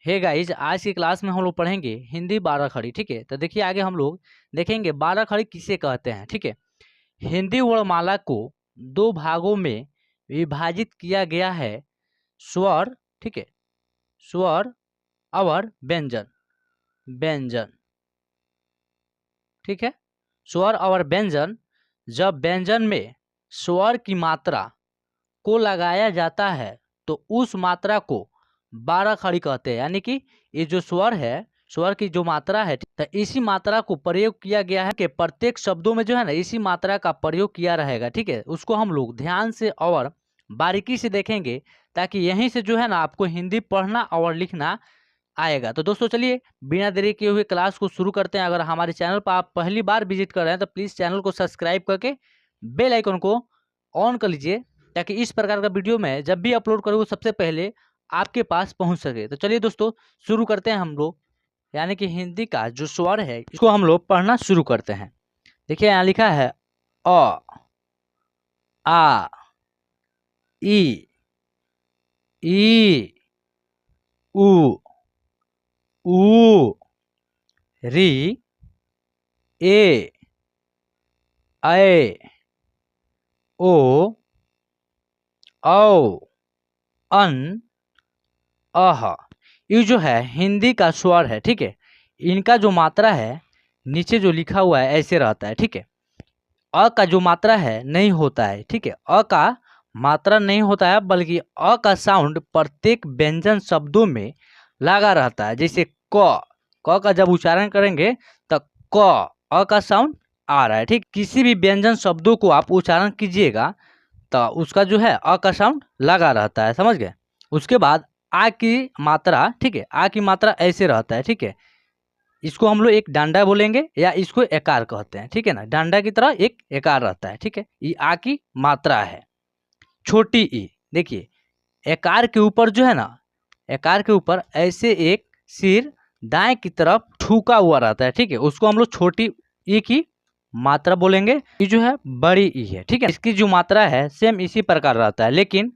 Hey guys, आज की class में हम लोग पढ़ेंगे हिंदी 12 खड़ी। ठीक है, तो देखिए आगे हम लोग देखेंगे 12 खड़ी किसे कहते हैं। ठीक है, हिंदी वर्णमाला को दो भागों में विभाजित किया गया है। स्वर, ठीक है, स्वर और व्यंजन। व्यंजन, ठीक है, स्वर और व्यंजन। जब व्यंजन में स्वर की मात्रा को लगाया जाता है तो उस मात्रा को 12 खड़ी कहते हैं। यानी कि ये जो स्वर है, स्वर की जो मात्रा है, तो इसी मात्रा को प्रयोग किया गया है कि प्रत्येक शब्दों में जो है ना इसी मात्रा का प्रयोग किया रहेगा। ठीक है, उसको हम लोग ध्यान से और बारीकी से देखेंगे ताकि यहीं से जो है ना आपको हिंदी पढ़ना और लिखना आएगा। तो दोस्तों चलिए बिना देरी किए हुए क्लास को शुरू करते हैं। अगर हमारे चैनल पर आप पहली बार विजिट कर रहे हैं तो प्लीज़ चैनल को सब्सक्राइब करके बेल आइकन को ऑन कर लीजिए ताकि इस प्रकार का वीडियो मैं जब भी अपलोड करूँ सबसे पहले आपके पास पहुंच सके। तो चलिए दोस्तों शुरू करते हैं हम लोग, यानी कि हिंदी का जो स्वर है इसको हम लोग पढ़ना शुरू करते हैं। देखिए यहाँ लिखा है अ, आ, ई, उ, री, ए, ऐ, ओ, औ, अन, अह। ये जो है हिंदी का स्वर है। ठीक है, इनका जो मात्रा है नीचे जो लिखा हुआ है ऐसे रहता है। ठीक है, अ का जो मात्रा है नहीं होता है। ठीक है, अ का मात्रा नहीं होता है बल्कि अ का साउंड प्रत्येक व्यंजन शब्दों में लगा रहता है। जैसे क का जब उच्चारण करेंगे तो क, अ का साउंड आ रहा है। ठीक, किसी भी व्यंजन शब्दों को आप उच्चारण कीजिएगा तो उसका जो है अ का साउंड लगा रहता है, समझ गए। उसके बाद आ की मात्रा, ठीक है, आ की मात्रा ऐसे रहता है। ठीक है, इसको हम लोग एक डांडा बोलेंगे या इसको एकार कहते हैं। ठीक है ना, डांडा की तरह एक एकार रहता है। ठीक है, ये आ की मात्रा है। छोटी ई, देखिए एकार के ऊपर जो है ना, एकार के ऊपर ऐसे एक सिर दाएं की तरफ ठुका हुआ रहता है। ठीक है, उसको हम लोग छोटी ई की मात्रा बोलेंगे। ये जो है बड़ी ई है। ठीक है, इसकी जो मात्रा है सेम इसी प्रकार रहता है, लेकिन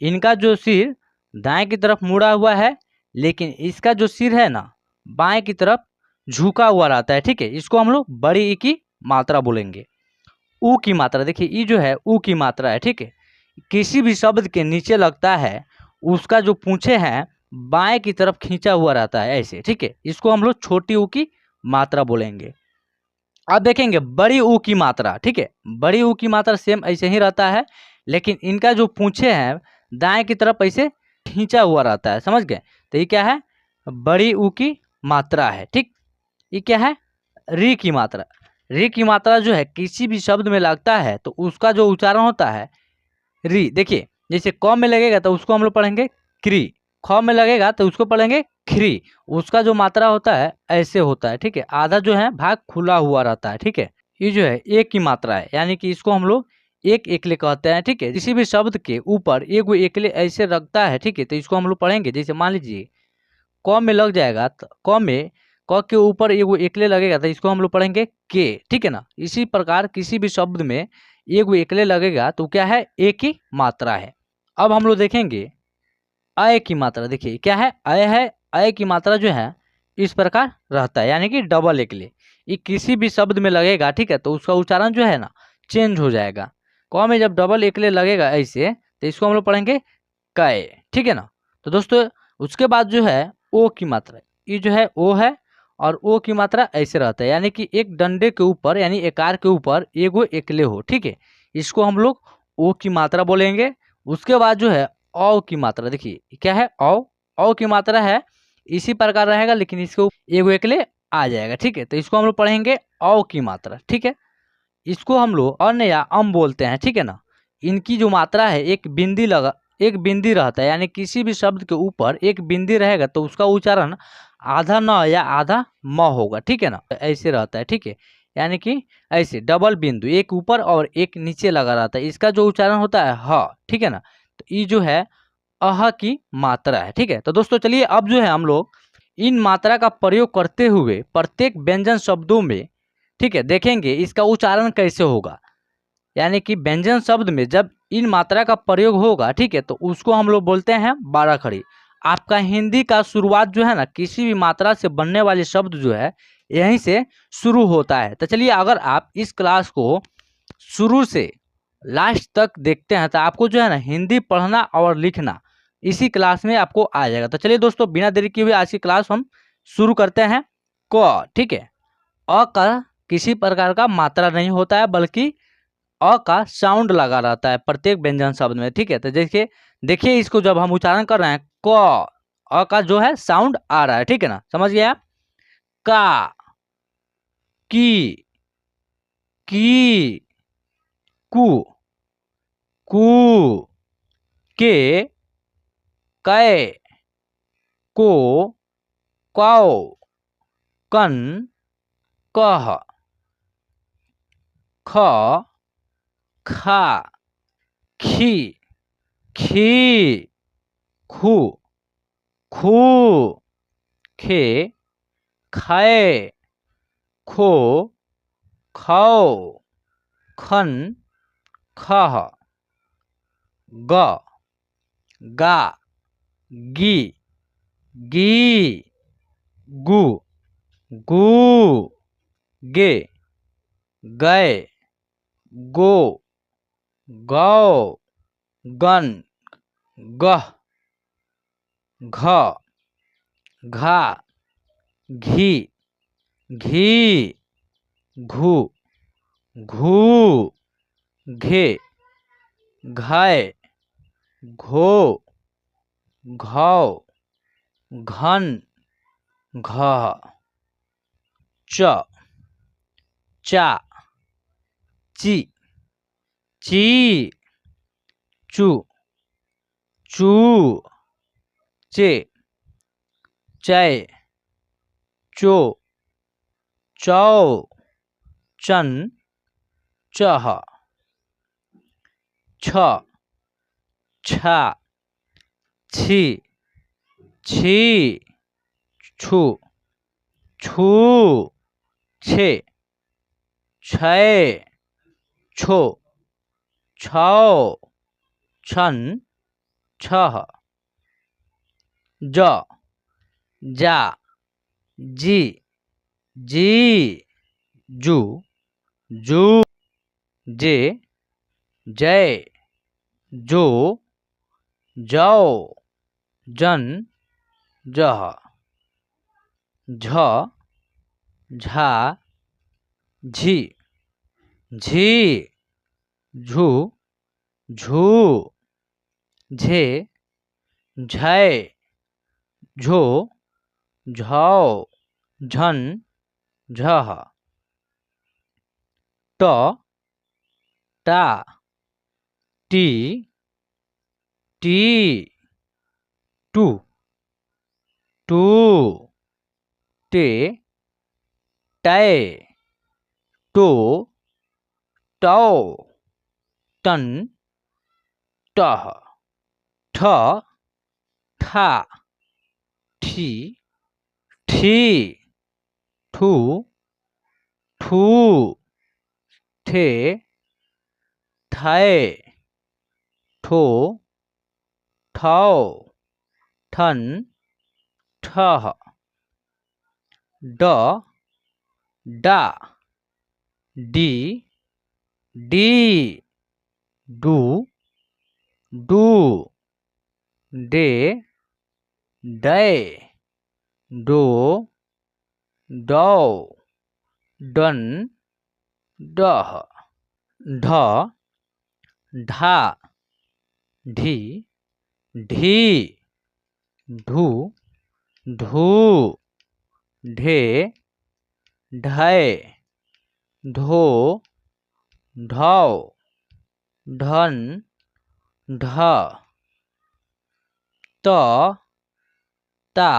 इनका जो सिर दाएं की तरफ मुड़ा हुआ है, लेकिन इसका जो सिर है ना बाएं की तरफ झुका हुआ रहता है। ठीक है, इसको हम लोग बड़ी ई की मात्रा बोलेंगे। ऊ की मात्रा, देखिए ई जो है ऊ की मात्रा है। ठीक है, किसी भी शब्द के नीचे लगता है उसका जो पूंछे हैं बाएं की तरफ खींचा हुआ रहता है ऐसे। ठीक है, इसको हम लोग छोटी ऊ की मात्रा बोलेंगे। अब देखेंगे बड़ी ऊ की मात्रा। ठीक है, बड़ी ऊ की मात्रा सेम ऐसे ही रहता है, लेकिन इनका जो पूंछे हैं दाएं की तरफ ऐसे खींचा हुआ रहता है, समझ गए। तो ये क्या है, बड़ी ऊ की मात्रा है। ठीक, ये क्या है, री की मात्रा। री की मात्रा जो है किसी भी शब्द में लगता है तो उसका जो उच्चारण होता है री। देखिए जैसे क में लगेगा तो उसको हम लोग पढ़ेंगे क्री, ख में लगेगा तो उसको पढ़ेंगे खरी। उसका जो मात्रा होता है ऐसे होता है। ठीक है, आधा जो है भाग खुला हुआ रहता है। ठीक है, ये जो है एक की मात्रा है, यानी कि इसको हम लोग एक एकले कहते हैं। ठीक है, किसी भी शब्द के ऊपर एक एकले ऐसे रखता है। ठीक है, तो इसको हम लोग पढ़ेंगे। जैसे मान लीजिए क में लग जाएगा तो क में क के ऊपर एगो एकले लगेगा तो इसको हम लोग पढ़ेंगे के। ठीक है ना, इसी प्रकार किसी भी शब्द में एगो एकले लगेगा तो क्या है, एक ही मात्रा है। अब हम लोग देखेंगे अय की मात्रा। देखिए क्या है, अय है। अय की मात्रा जो है इस प्रकार रहता है, यानी कि डबल एकले। ये किसी भी शब्द में लगेगा, ठीक है, तो उसका उच्चारण जो है ना चेंज हो जाएगा। क में जब डबल एकले लगेगा ऐसे तो इसको हम लोग पढ़ेंगे कय। ठीक है ना, तो दोस्तों उसके बाद जो है ओ की मात्रा, ये जो है ओ है और ओ की मात्रा ऐसे रहता है, यानी कि एक डंडे के ऊपर यानी एकार के ऊपर एगो एकले हो। ठीक है, इसको हम लोग ओ की मात्रा बोलेंगे। उसके बाद जो है औ की मात्रा, देखिए क्या है औ की मात्रा है इसी प्रकार रहेगा, लेकिन इसको एगो एकले आ जाएगा। ठीक है, तो इसको हम लोग पढ़ेंगे औ की मात्रा। ठीक है, इसको हम लोग अन या अम बोलते हैं। ठीक है ना, इनकी जो मात्रा है एक बिंदी रहता है, यानी किसी भी शब्द के ऊपर एक बिंदी रहेगा तो उसका उच्चारण आधा न या आधा म होगा। ठीक है ना, ऐसे रहता है। ठीक है, यानी कि ऐसे डबल बिंदु एक ऊपर और एक नीचे लगा रहता है, इसका जो उच्चारण होता है ह। ठीक है ना, तो ये जो है अह की मात्रा है। ठीक है, तो दोस्तों चलिए अब जो है हम लोग इन मात्रा का प्रयोग करते हुए प्रत्येक व्यंजन शब्दों में, ठीक है, देखेंगे इसका उच्चारण कैसे होगा। यानी कि व्यंजन शब्द में जब इन मात्रा का प्रयोग होगा, ठीक है, तो उसको हम लोग बोलते हैं 12 खड़ी। आपका हिंदी का शुरुआत जो है ना किसी भी मात्रा से बनने वाले शब्द जो है यहीं से शुरू होता है। तो चलिए अगर आप इस क्लास को शुरू से लास्ट तक देखते हैं तो आपको जो है ना हिंदी पढ़ना और लिखना इसी क्लास में आपको आ जाएगा। तो चलिए दोस्तों बिना देरी किए हुए आज की क्लास हम शुरू करते हैं। क, ठीक है, अ का किसी प्रकार का मात्रा नहीं होता है बल्कि अ का साउंड लगा रहता है प्रत्येक व्यंजन शब्द में, ठीक है। तो देखिए देखिए इसको जब हम उच्चारण कर रहे हैं क, अ का जो है साउंड आ रहा है, ठीक है ना, समझ गए आप। का, की, कु, कू, के, कै, को, कौ, कन, कह, ख, खा, खी, खी, खू, खू, खे, खे, खो, खौ, खन, खह, ग, गा, गी, गी, गु, गू, गे, गए, गो, गौ, गन, गह, घ, घा, घी, घी, घू, घू, घे, घाय, घो, घौ, घन, घ, च, चा, ची, ची, चू, चू, चे, चै, चो, चौ, चन, चह, छ, छा, छी, छी, छु, छू, छे, छै, छो, छौ, छन, छह, ज, जा, जी, जी, जू, जू, जे, जय, जो, जौ, जन, जह, झ, झा, झी, झी, झू, झू, झे, झै, झो, झौ, झन, झह, ट, टा, टी, टी, टू, टू, टे, टै, टो, टौ, टन, टह, ठ, ठा, ठी, ठी, ठू, ठू, ठे, ठै, ठो, ठौ, ठन, ठह, ड, डा, डी, डी, डू, डू, डे, डै, डो, डौ, डन, डह, ढ, ढा, ढी, ढी, ढू, ढू, ढे, ढै, ढो, ढौ, ढन, ढ, त, ता,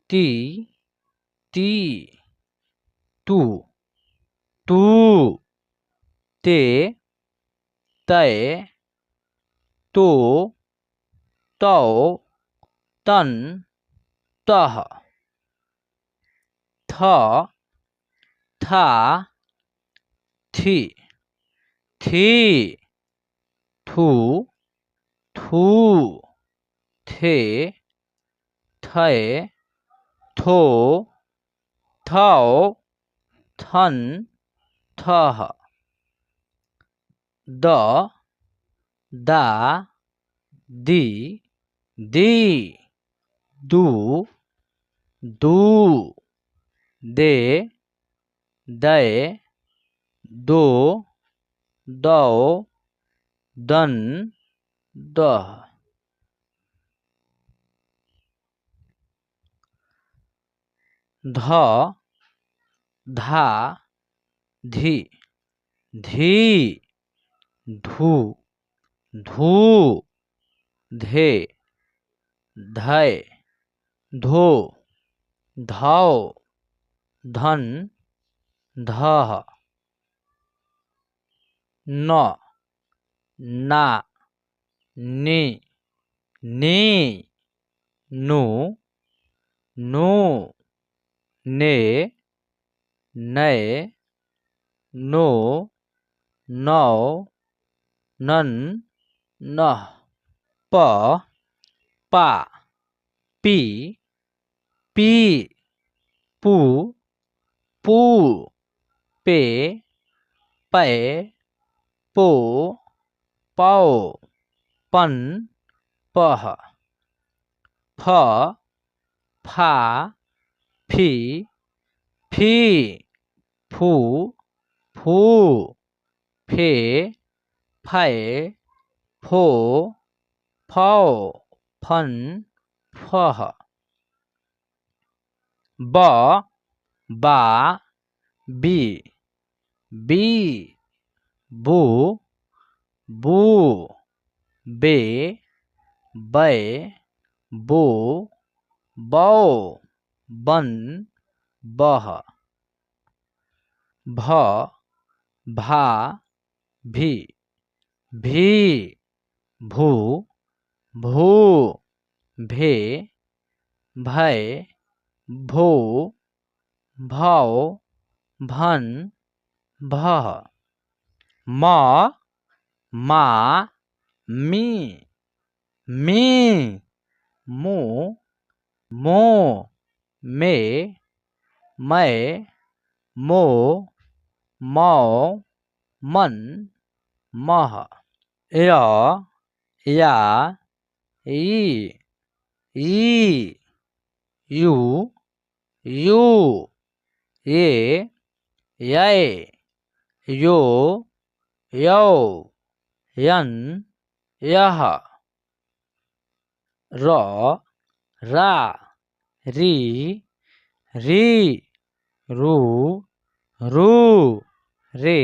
ती, ती, तू, तू, ते, तै, तो, तौ, तन, तह, थ, था, थी, थी, थू, थू, थे, थे, थो, थौ, थन, थह, द, दा, दी, दी, दू, दू, दे, दे, दो, दो, दन, दह। ध, धा, धी, धी, धू, धू, धे, धय, धो, धौ, धन, धह, न, ना, नि, नी, नु, नु, ने, नए, नो, नौ, नन, नह, प, पा, पी, पी, पू, पू, पे, पै, पो, पौ, पन, पह, फ, फा, फी, फी, फू, फू, फे, फै, फो, फौ, फन, फह, ब, बा, बी, बी, बू, बू, बे, बै, बो, बौ, बन, बह, भ, भा, भी, भी, भू, भू, भे, भै, भो, भौ, भन, भह, म, मा, मी, मी, मो, मो, मे, मै, मो, मौ, मन, मह, य, या, ई, ई, यू, यू, ये, यै, यो, यौ, यन, यह, र, रा, री, री, रू, रू, रे,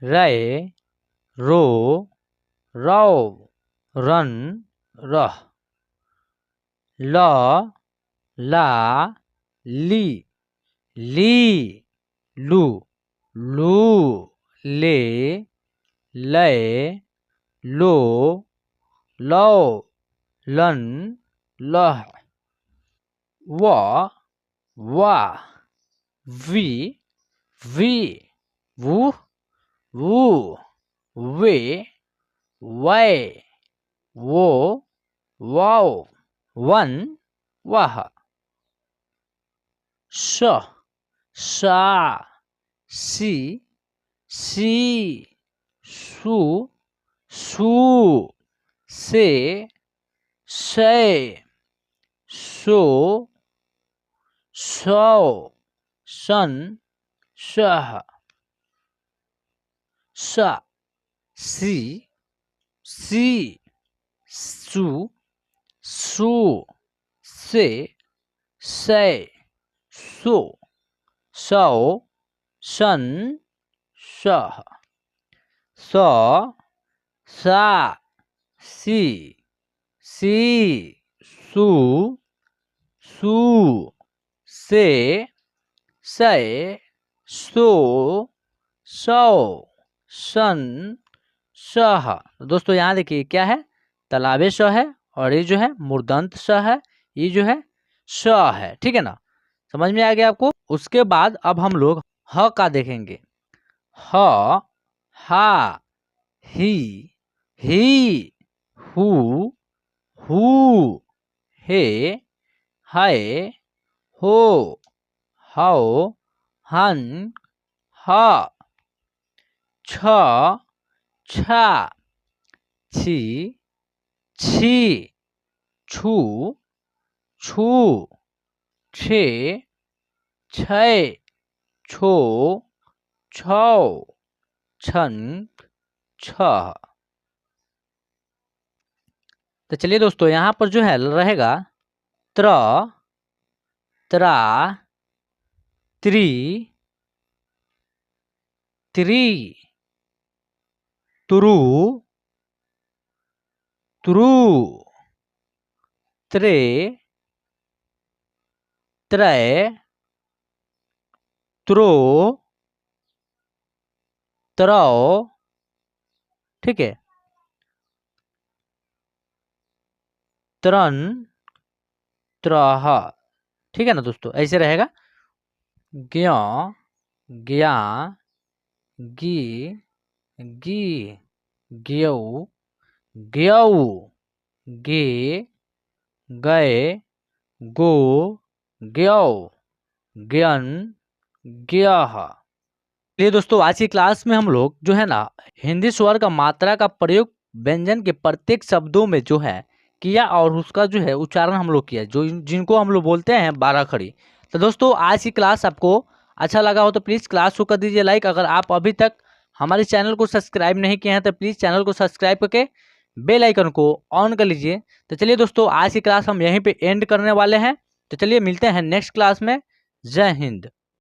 रै, रो, रौ, रन, रह, ल, ला, ली, ली, लू, लू, ले, लै, लो, लो, लन, लह, व, वा, वी, वी, वू, वू, वे, वै, वो, वाओ, वन, वह, श, शा, सी, सी, सु, सू, से, शै, सो, सौ, सन, शह, स, सी, सी, सु, सू, से, सै, सो, सौ, सन, शह, स, सा, सी, सी, सु, सू, से, सै, सो, सौ, सन, शह। तो दोस्तों यहाँ देखिए क्या है, तालाबे श है और ये जो है मूर्धन्त श है, ये जो है श है। ठीक है ना, समझ में आ गया आपको। उसके बाद अब हम लोग ह का देखेंगे। ह, हा, ही, हू, हु, हे, हाय, हो, हाउ, हन, हा, छ, छा, छी, छी, छु, छु, छे, छै, छो, छौ, छन, छह। तो चलिए दोस्तों यहाँ पर जो है रहेगा त्र, त्रा, त्रि, त्रि, तुरु, तुरु, त्रे, त्रय, त्रो, त्रौ, ठीक है, त्रन, त्रह। ठीक है ना दोस्तों, ऐसे रहेगा ज्ञ, ज्ञा, गी, गी, ज्ञौ, ज्ञौ, गे, गए, गो, ज्ञौ, ज्ञन, ज्ञः। ये दोस्तों आज की क्लास में हम लोग जो है ना हिंदी स्वर का मात्रा का प्रयोग व्यंजन के प्रत्येक शब्दों में जो है किया और उसका जो है उच्चारण हम लोग किया, जो जिनको हम लोग बोलते हैं 12 खड़ी। तो दोस्तों आज की क्लास आपको अच्छा लगा हो तो प्लीज़ क्लास को कर दीजिए लाइक। अगर आप अभी तक हमारे चैनल को सब्सक्राइब नहीं किए हैं तो प्लीज़ चैनल को सब्सक्राइब करके बेल आइकन को ऑन कर लीजिए। तो चलिए दोस्तों आज की क्लास हम यहीं पे एंड करने वाले हैं। तो चलिए मिलते हैं नेक्स्ट क्लास में। जय हिंद।